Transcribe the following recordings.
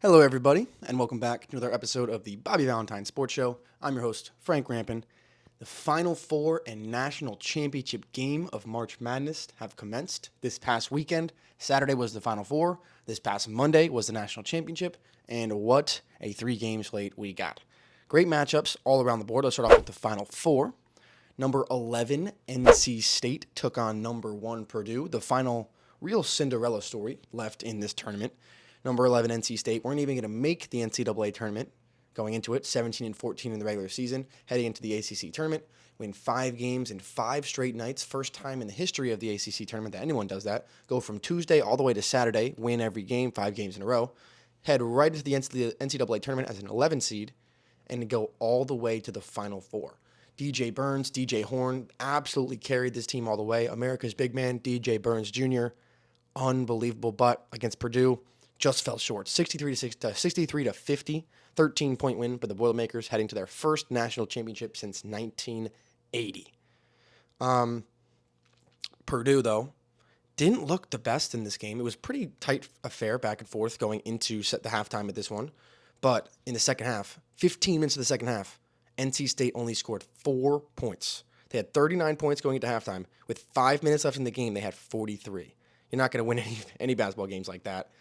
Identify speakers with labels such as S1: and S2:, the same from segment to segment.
S1: Hello, everybody, and welcome back to another episode of the Bobby Valentine Sports Show. I'm your host, Frank Rampin. The Final Four and National Championship game of March Madness have commenced this past weekend. Saturday was the Final Four. This past Monday was the National Championship. And what a three-game slate we got. Great matchups all around the board. Let's start off with the Final Four. Number 11, NC State took on number 1, Purdue. The final real Cinderella story left in this tournament. Number 11, NC State weren't even going to make the NCAA tournament going into it, 17-14 in the regular season, heading into the ACC tournament, win 5 games in 5 straight nights, first time in the history of the ACC tournament that anyone does that, go from Tuesday all the way to Saturday, win every game, 5 games in a row, head right into the NCAA tournament as an 11 seed, and go all the way to the Final Four. DJ Burns, DJ Horn absolutely carried this team all the way. America's big man, DJ Burns Jr., unbelievable, but against Purdue, just fell short. 63 to 50, 13-point win for the Boilermakers, heading to their first national championship since 1980. Purdue, though, didn't look the best in this game. It was a pretty tight affair back and forth going into the halftime of this one. But in the second half, 15 minutes of the second half, NC State only scored 4 points. They had 39 points going into halftime. With 5 minutes left in the game, they had 43. You're not going to win any basketball games like that.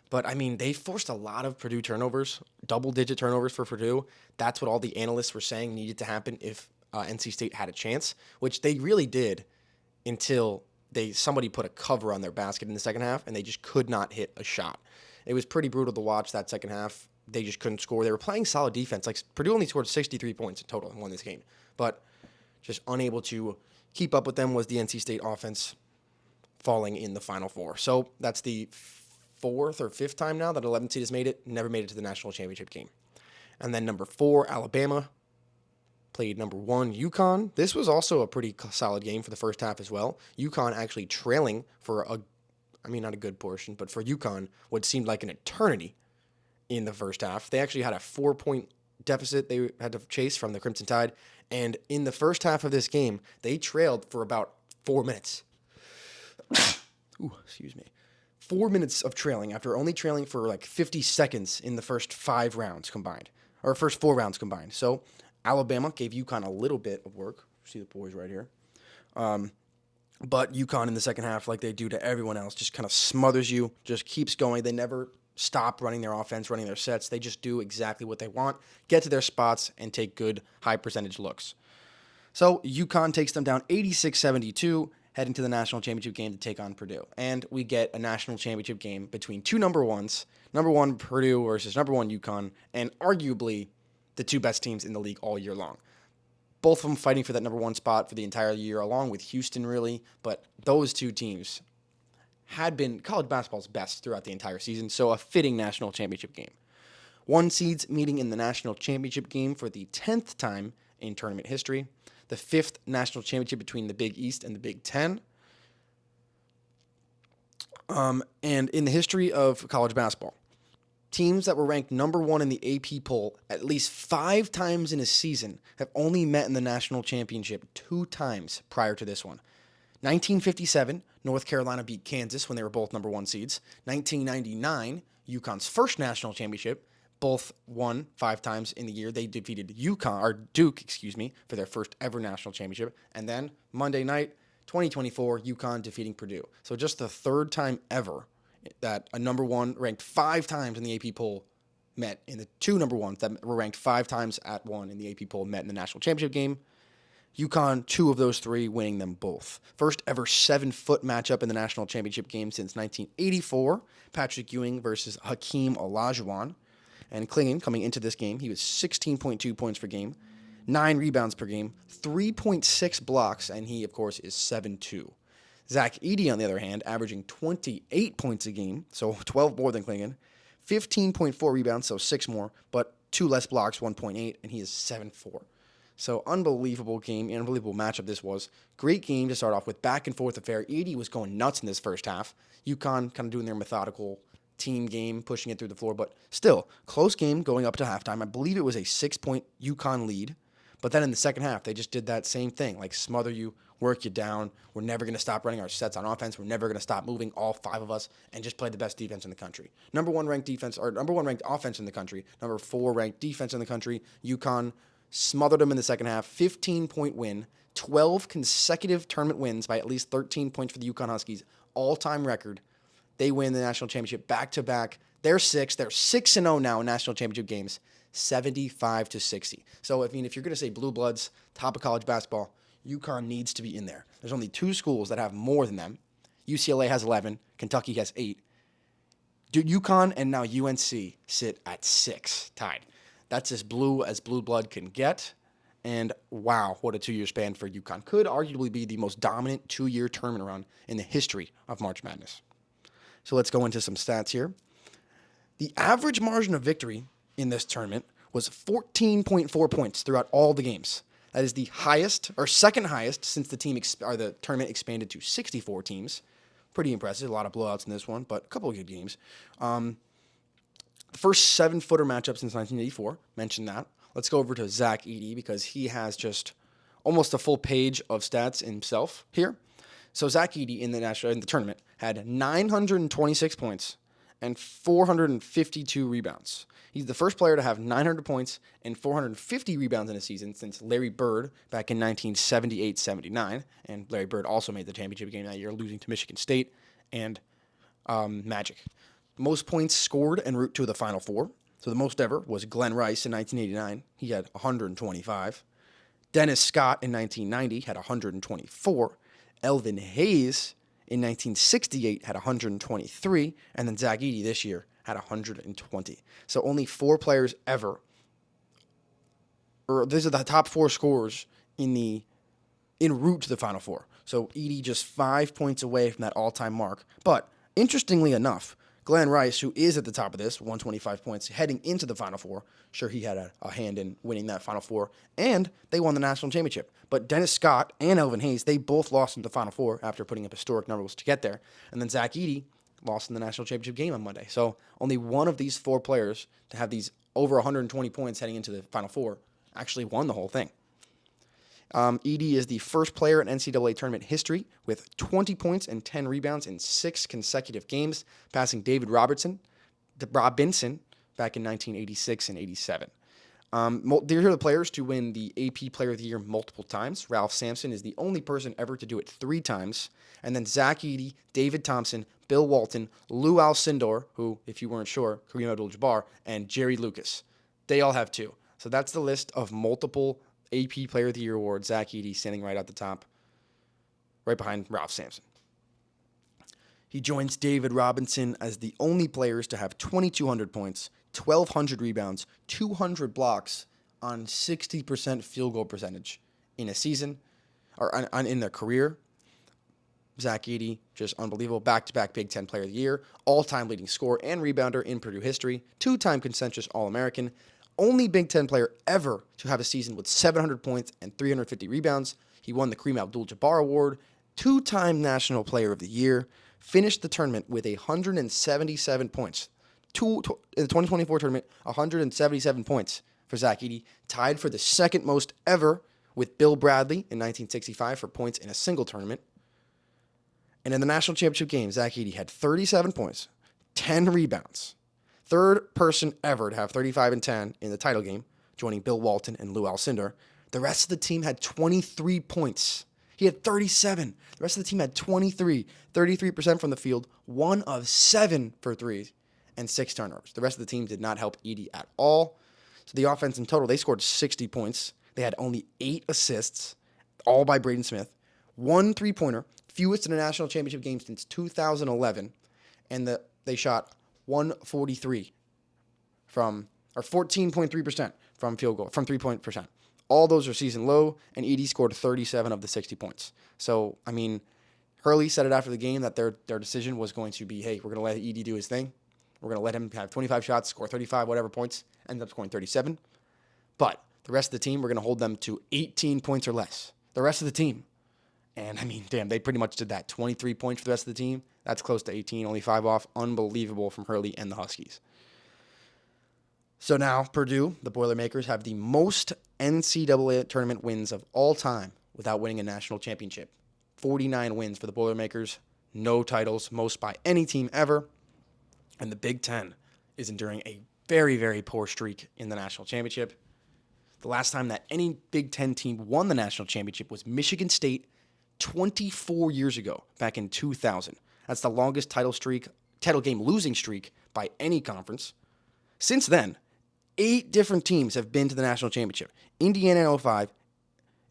S1: But, I mean, they forced a lot of Purdue turnovers, double-digit turnovers for Purdue. That's what all the analysts were saying needed to happen if NC State had a chance, which they really did until somebody put a cover on their basket in the second half, and they just could not hit a shot. It was pretty brutal to watch that second half. They just couldn't score. They were playing solid defense. Like, Purdue only scored 63 points in total and won this game. But just unable to keep up with them was the NC State offense falling in the Final Four. So that's the 4th or 5th time now that 11 seed has made it, never made it to the national championship game. And then number 4, Alabama, played number 1, UConn. This was also a pretty solid game for the first half as well. UConn actually trailing for not a good portion, but for UConn, what seemed like an eternity in the first half. They actually had a 4-point deficit they had to chase from the Crimson Tide. And in the first half of this game, they trailed for about 4 minutes. Ooh, excuse me. 4 minutes of trailing after only trailing for like 50 seconds in the first 5 rounds combined, or first 4 rounds combined. So Alabama gave UConn a little bit of work. See the boys right here. But UConn in the second half, like they do to everyone else, just kind of smothers you, just keeps going. They never stop running their offense, running their sets. They just do exactly what they want, get to their spots, and take good high percentage looks. So UConn takes them down 86-72, heading to the national championship game to take on Purdue. And we get a national championship game between two number ones, number 1 Purdue versus number 1 UConn, and arguably the 2 best teams in the league all year long. Both of them fighting for that number 1 spot for the entire year, along with Houston, really. But those 2 teams had been college basketball's best throughout the entire season, so a fitting national championship game. 1 seeds meeting in the national championship game for the 10th time in tournament history. The 5th national championship between the Big East and the Big Ten. And in the history of college basketball, teams that were ranked number 1 in the AP poll at least 5 times in a season have only met in the national championship 2 times prior to this one. 1957, North Carolina beat Kansas when they were both number 1 seeds. 1999, UConn's first national championship. Both won 5 times in the year. They defeated Duke, for their first ever national championship. And then Monday night, 2024, UConn defeating Purdue. So just the 3rd time ever that a number 1 ranked 5 times in the AP poll met, in the 2 number 1s that were ranked 5 times at 1 in the AP poll met in the national championship game. UConn, 2 of those 3, winning them both. First ever 7-foot matchup in the national championship game since 1984. Patrick Ewing versus Hakeem Olajuwon. And Clingan, coming into this game, he was 16.2 points per game, 9 rebounds per game, 3.6 blocks, and he, of course, is 7'2". Zach Edey, on the other hand, averaging 28 points a game, so 12 more than Clingan, 15.4 rebounds, so 6 more, but 2 less blocks, 1.8, and he is 7'4". So unbelievable game, unbelievable matchup this was. Great game to start off with, back and forth affair. Edey was going nuts in this first half. UConn kind of doing their methodical team game, pushing it through the floor, but still, close game going up to halftime. I believe it was a 6-point UConn lead, but then in the second half, they just did that same thing, like smother you, work you down. We're never going to stop running our sets on offense. We're never going to stop moving, all 5 of us, and just play the best defense in the country. Number 1 ranked defense, or number 1 ranked offense in the country. Number 4 ranked defense in the country. UConn smothered them in the second half. 15-point win. 12 consecutive tournament wins by at least 13 points for the UConn Huskies. All-time record. They win the national championship back-to-back. They're 6-0 now in national championship games. 75-60. So, if you're going to say blue bloods, top of college basketball, UConn needs to be in there. There's only 2 schools that have more than them. UCLA has 11. Kentucky has 8. UConn and now UNC sit at 6, tied. That's as blue blood can get. And wow, what a 2-year span for UConn. Could arguably be the most dominant 2-year tournament run in the history of March Madness. So let's go into some stats here. The average margin of victory in this tournament was 14.4 points throughout all the games. That is the highest, or second highest, since the tournament expanded to 64 teams. Pretty impressive. A lot of blowouts in this one, but a couple of good games. The first 7-footer matchup since 1984. Mentioned that. Let's go over to Zach Edey because he has just almost a full page of stats himself here. So Zach Edey in the tournament had 926 points and 452 rebounds. He's the first player to have 900 points and 450 rebounds in a season since Larry Bird back in 1978-79. And Larry Bird also made the championship game that year, losing to Michigan State and Magic. Most points scored en route to the Final Four. So the most ever was Glenn Rice in 1989. He had 125. Dennis Scott in 1990 had 124. Elvin Hayes in 1968 had 123. And then Zach Edey this year had 120. So only 4 players ever, or these are the top 4 scorers en route to the Final Four. So Edey just 5 points away from that all-time mark. But interestingly enough, Glenn Rice, who is at the top of this, 125 points, heading into the Final Four. Sure, he had a hand in winning that Final Four, and they won the national championship. But Dennis Scott and Elvin Hayes, they both lost in the Final Four after putting up historic numbers to get there. And then Zach Edey lost in the national championship game on Monday. So only one of these 4 players to have these over 120 points heading into the Final Four actually won the whole thing. Edey is the first player in NCAA Tournament history with 20 points and 10 rebounds in 6 consecutive games, passing David Robinson back in 1986 and 87. These are the players to win the AP Player of the Year multiple times. Ralph Sampson is the only person ever to do it 3 times. And then Zach Edey, David Thompson, Bill Walton, Lou Alcindor, who, if you weren't sure, Kareem Abdul-Jabbar, and Jerry Lucas. They all have 2. So that's the list of multiple AP Player of the Year awards. Zach Edey standing right at the top, right behind Ralph Sampson. He joins David Robinson as the only players to have 2,200 points, 1,200 rebounds, 200 blocks on 60% field goal percentage in a season, or in their career. Zach Edey, just unbelievable. Back-to-back Big Ten Player of the Year, all-time leading scorer and rebounder in Purdue history, 2-time consensus All-American, only Big Ten player ever to have a season with 700 points and 350 rebounds. He won the Kareem Abdul-Jabbar Award, 2-time National Player of the Year, finished the tournament with 177 points. In the 2024 tournament, 177 points for Zach Edey, tied for the second most ever with Bill Bradley in 1965 for points in a single tournament. And in the national championship game, Zach Edey had 37 points, 10 rebounds. Third person ever to have 35 and 10 in the title game, joining Bill Walton and Lou Alcindor. The rest of the team had 23 points. He had 37. The rest of the team had 23, 33% from the field, 1 of 7 for threes, and 6 turnovers. The rest of the team did not help Edey at all. So the offense in total, they scored 60 points. They had only 8 assists, all by Braden Smith, 1 3-pointer, fewest in a national championship game since 2011, and they shot 143 or 14.3% from field goal, from 3-point percent. All those are season low, and Edey scored 37 of the 60 points. So, Hurley said it after the game that their decision was going to be, hey, we're going to let Edey do his thing. We're going to let him have 25 shots, score 35, whatever points, ends up scoring 37. But the rest of the team, we're going to hold them to 18 points or less. The rest of the team. And, damn, they pretty much did that. 23 points for the rest of the team. That's close to 18, only 5 off. Unbelievable from Hurley and the Huskies. So now, Purdue, the Boilermakers, have the most NCAA tournament wins of all time without winning a national championship. 49 wins for the Boilermakers. No titles, most by any team ever. And the Big Ten is enduring a very, very poor streak in the national championship. The last time that any Big Ten team won the national championship was Michigan State 24 years ago, back in 2000. That's the longest title game losing streak by any conference. Since then, 8 different teams have been to the national championship. Indiana in 2005,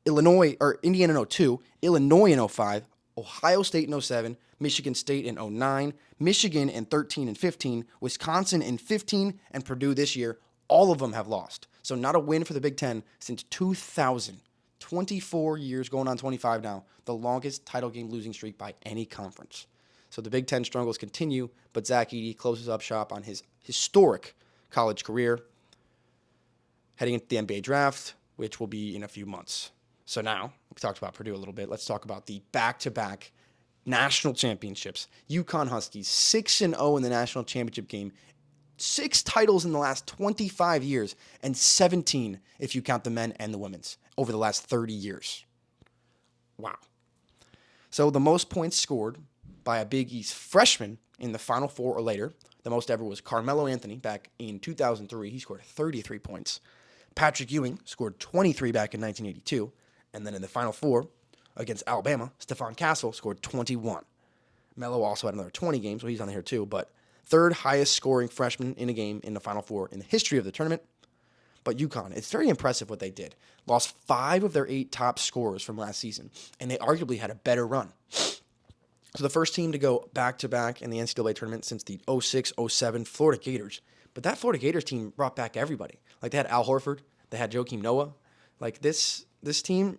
S1: Indiana in 2002, Illinois in 2005, Ohio State in 2007, Michigan State in 2009, Michigan in 2013 and 2015, Wisconsin in 2015, and Purdue this year. All of them have lost. So not a win for the Big Ten since 2000. 24 years, going on 25 now, the longest title game losing streak by any conference. So the Big Ten struggles continue, but Zach Edey closes up shop on his historic college career, heading into the NBA draft, which will be in a few months. So now, we talked about Purdue a little bit. Let's talk about the back-to-back national championships. UConn Huskies, 6-0 in the national championship game, 6 titles in the last 25 years, and 17 if you count the men and the women's over the last 30 years. Wow. So the most points scored by a Big East freshman in the Final Four or later, the most ever was Carmelo Anthony back in 2003. He scored 33 points. Patrick Ewing scored 23 back in 1982. And then in the Final Four against Alabama, Stephon Castle scored 21. Melo also had another 20 games, so he's on here too, but third highest scoring freshman in a game in the Final Four in the history of the tournament. But UConn, it's very impressive what they did. Lost 5 of their 8 top scorers from last season, and they arguably had a better run. So the first team to go back-to-back in the NCAA tournament since the 06-07 Florida Gators. But that Florida Gators team brought back everybody. Like, they had Al Horford, they had Joakim Noah. Like, this team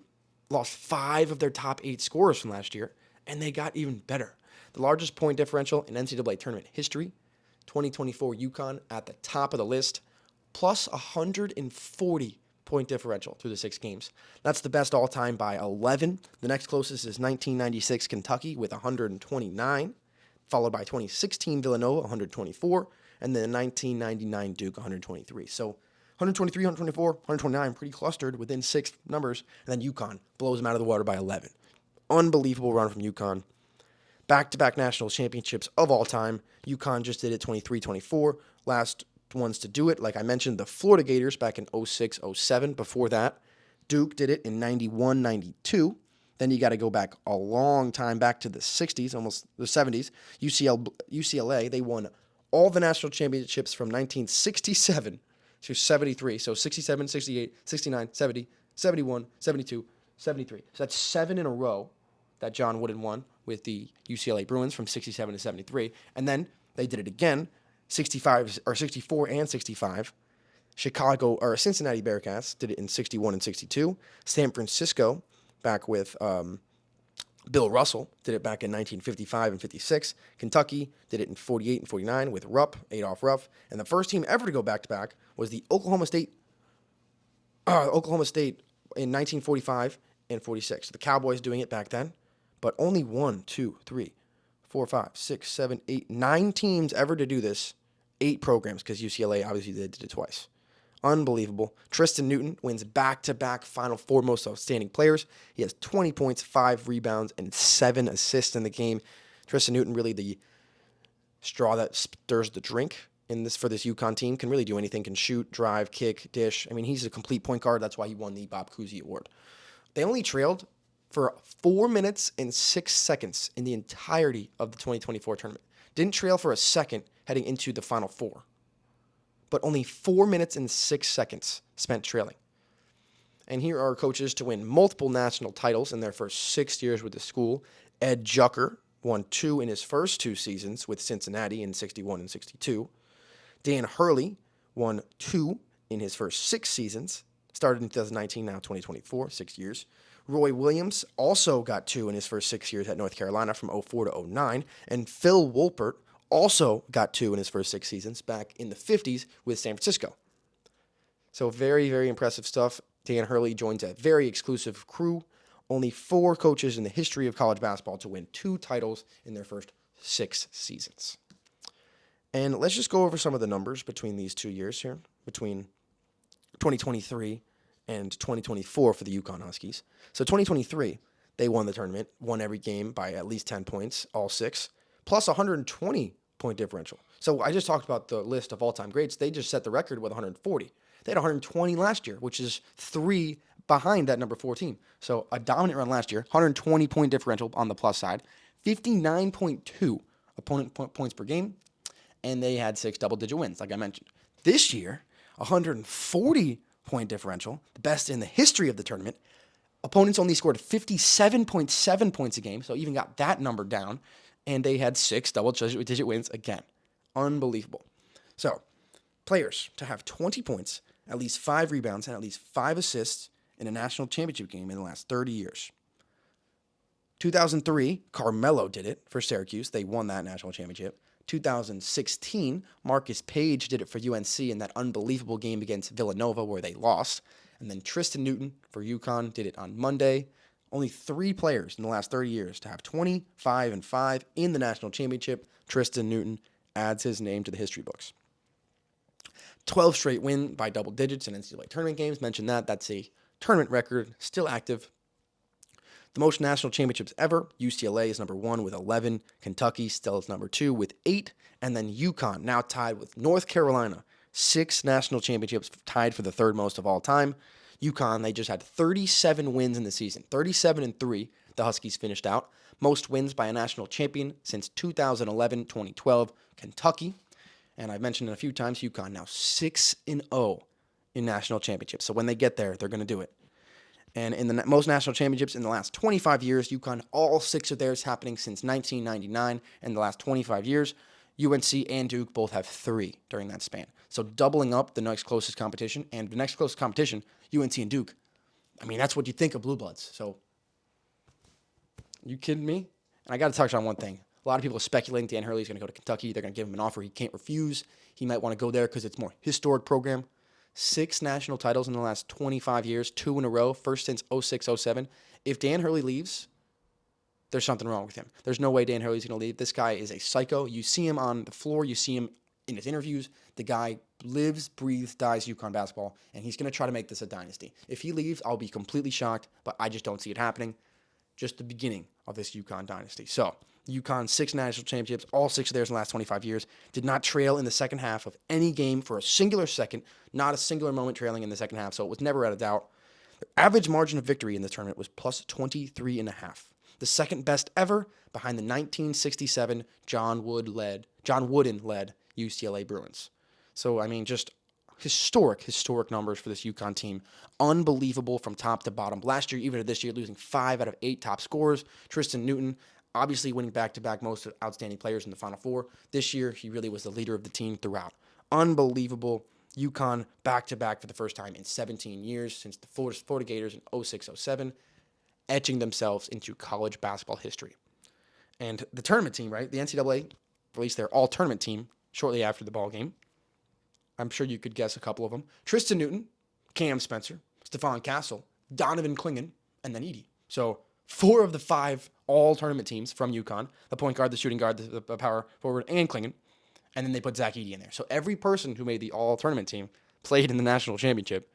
S1: lost 5 of their top 8 scorers from last year, and they got even better. The largest point differential in NCAA tournament history, 2024 UConn at the top of the list, plus 140 point differential through the 6 games. That's the best all-time by 11. The next closest is 1996 Kentucky with 129, followed by 2016 Villanova, 124, and then 1999 Duke, 123. So 123, 124, 129, pretty clustered within 6 numbers, and then UConn blows them out of the water by 11. Unbelievable run from UConn. Back-to-back national championships of all time. UConn just did it 23-24. Last ones to do it, like I mentioned, the Florida Gators back in 06-07. Before that, Duke did it in 91-92. Then you got to go back a long time, back to the 60s, almost the 70s. UCLA, they won all the national championships from 1967 to 73. So 67, 68, 69, 70, 71, 72, 73. So that's 7 in a row that John Wooden won with the UCLA Bruins from 67 to 73. And then they did it again, 64 and 65. Cincinnati Bearcats did it in 61 and 62. San Francisco, back with Bill Russell, did it back in 1955 and 56. Kentucky did it in 48 and 49 with Rupp, Adolph Rupp. And the first team ever to go back-to-back was the Oklahoma State in 1945 and 46. So the Cowboys doing it back then. But only 1, 2, 3, 4, 5, 6, 7, 8, 9 teams ever to do this. 8 programs, because UCLA obviously did it twice. Unbelievable. Tristan Newton wins back-to-back Final Four most outstanding players. He has 20 points, 5 rebounds, and 7 assists in the game. Tristan Newton, really the straw that stirs the drink for this UConn team. Can really do anything. Can shoot, drive, kick, dish. I mean, he's a complete point guard. That's why he won the Bob Cousy Award. They only trailed for 4 minutes and 6 seconds in the entirety of the 2024 tournament. Didn't trail for a second heading into the Final Four. But only 4 minutes and 6 seconds spent trailing. And here are coaches to win multiple national titles in their first 6 years with the school. Ed Jucker won 2 in his first 2 seasons with Cincinnati in 61 and 62. Dan Hurley won 2 in his first 6 seasons. Started in 2019, now 2024, 6 years. Roy Williams also got 2 in his first 6 years at North Carolina from 04 to 09. And Phil Wolpert also got 2 in his first 6 seasons back in the 50s with San Francisco. So very, very impressive stuff. Dan Hurley joins a very exclusive crew. Only 4 coaches in the history of college basketball to win 2 titles in their first 6 seasons. And let's just go over some of the numbers between these 2 years here, between 2023 and 2024 for the UConn Huskies. So 2023, They won the tournament, won every game by at least 10 points, all six, plus 120-point differential. So I just talked about the list of all-time greats. They just set the record with 140. They had 120 last year, which is 3 behind that number 4 team. So a dominant run last year, 120-point differential on the plus side, 59.2 opponent points per game, and they had 6 double-digit wins, like I mentioned. This year, 140-point differential, the best in the history of the tournament. Opponents only scored 57.7 points a game, so even got that number down, and they had 6 double-digit wins again. Unbelievable. So, players to have 20 points, at least 5 rebounds, and at least 5 assists in a national championship game in the last 30 years. 2003, Carmelo did it for Syracuse. They won that national championship. 2016, Marcus Page did it for UNC in that unbelievable game against Villanova where they lost. And then Tristan Newton for UConn did it on Monday. Only 3 players in the last 30 years to have 25 and 5 in the national championship. Tristan Newton adds his name to the history books. 12 straight win by double digits in NCAA tournament games. Mentioned that. That's a tournament record, still active. The most national championships ever, UCLA is number 1 with 11. Kentucky still is number 2 with 8. And then UConn, now tied with North Carolina. 6 national championships, tied for the 3rd most of all time. UConn, they just had 37 wins in the season. 37-3, the Huskies finished out. Most wins by a national champion since 2011-2012, Kentucky. And I've mentioned it a few times, UConn now 6-0 in national championships. So when they get there, they're going to do it. And in the most national championships in the last 25 years, UConn, all 6 of theirs happening since 1999. In the last 25 years, UNC and Duke both have 3 during that span. So doubling up the next closest competition, and the next closest competition, UNC and Duke. I mean, that's what you think of Blue Bloods. So, you kidding me? And I got to touch on one thing. A lot of people are speculating Dan Hurley's going to go to Kentucky. They're going to give him an offer he can't refuse. He might want to go there because it's a more historic program. 6 national titles in the last 25 years, 2 in a row, first since 06-07. If Dan Hurley leaves, there's something wrong with him. There's no way Dan Hurley's going to leave. This guy is a psycho. You see him on the floor. You see him in his interviews. The guy lives, breathes, dies UConn basketball, and he's going to try to make this a dynasty. If he leaves, I'll be completely shocked, but I just don't see it happening. Just the beginning of this UConn dynasty. So, UConn, 6 national championships, all 6 of theirs in the last 25 years, did not trail in the second half of any game for a singular second, not a singular moment trailing in the second half, so it was never out of doubt. Their average margin of victory in this tournament was plus 23.5. The second best ever, behind the 1967 John Wooden-led UCLA Bruins. So, I mean, just historic numbers for this UConn team. Unbelievable from top to bottom. Last year, even this year, losing 5 out of 8 top scorers. Tristan Newton, obviously winning back-to-back most outstanding players in the Final Four. This year, he really was the leader of the team throughout. Unbelievable. UConn back-to-back for the first time in 17 years since the Florida Gators in 06-07, etching themselves into college basketball history. And the tournament team, right? The NCAA released their all-tournament team shortly after the ball game. I'm sure you could guess a couple of them. Tristan Newton, Cam Spencer, Stephon Castle, Donovan Clingan, and then Edey. So 4 of the 5 all-tournament teams from UConn, the point guard, the shooting guard, the power forward, and Clingan. And then they put Zach Edey in there. So every person who made the all-tournament team played in the national championship.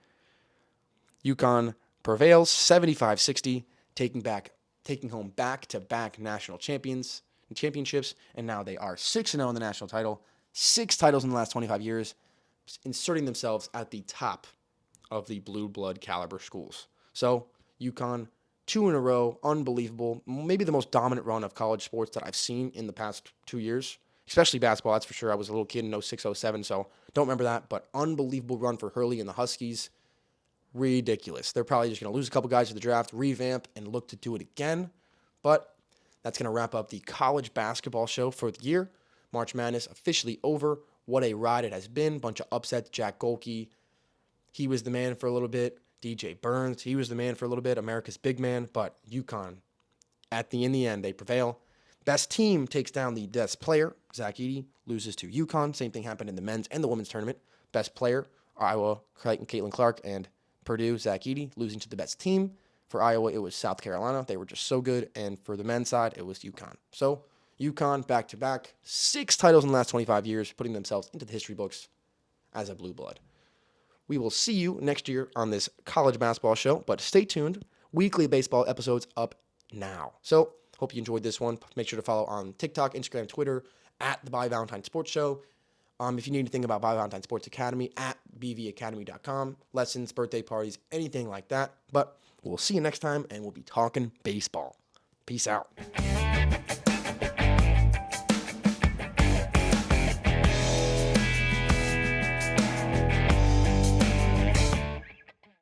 S1: UConn prevails 75-60, taking home back-to-back national championships, and now they are 6-0 in the national title, 6 titles in the last 25 years, inserting themselves at the top of the blue blood caliber schools. So UConn, 2 in a row, unbelievable. Maybe the most dominant run of college sports that I've seen in the past 2 years, especially basketball, that's for sure. I was a little kid in 06-07, so don't remember that, but unbelievable run for Hurley and the Huskies. Ridiculous. They're probably just going to lose a couple guys to the draft, revamp, and look to do it again. But that's going to wrap up the college basketball show for the year. March Madness officially over. What a ride it has been. Bunch of upsets. Jack Golke, he was the man for a little bit. DJ Burns, he was the man for a little bit. America's big man. But UConn, in the end, they prevail. Best team takes down the best player. Zach Edey loses to UConn. Same thing happened in the men's and the women's tournament. Best player, Iowa, Caitlin Clark, and Purdue, Zach Edey, losing to the best team. For Iowa, it was South Carolina. They were just so good. And for the men's side, it was UConn. So UConn back-to-back, 6 titles in the last 25 years, putting themselves into the history books as a blue blood. We will see you next year on this college basketball show, but stay tuned. Weekly baseball episodes up now. So, hope you enjoyed this one. Make sure to follow on TikTok, Instagram, Twitter, at the By Valentine Sports Show. If you need anything about By Valentine Sports Academy, at bvacademy.com. Lessons, birthday parties, anything like that. But we'll see you next time, and we'll be talking baseball. Peace out.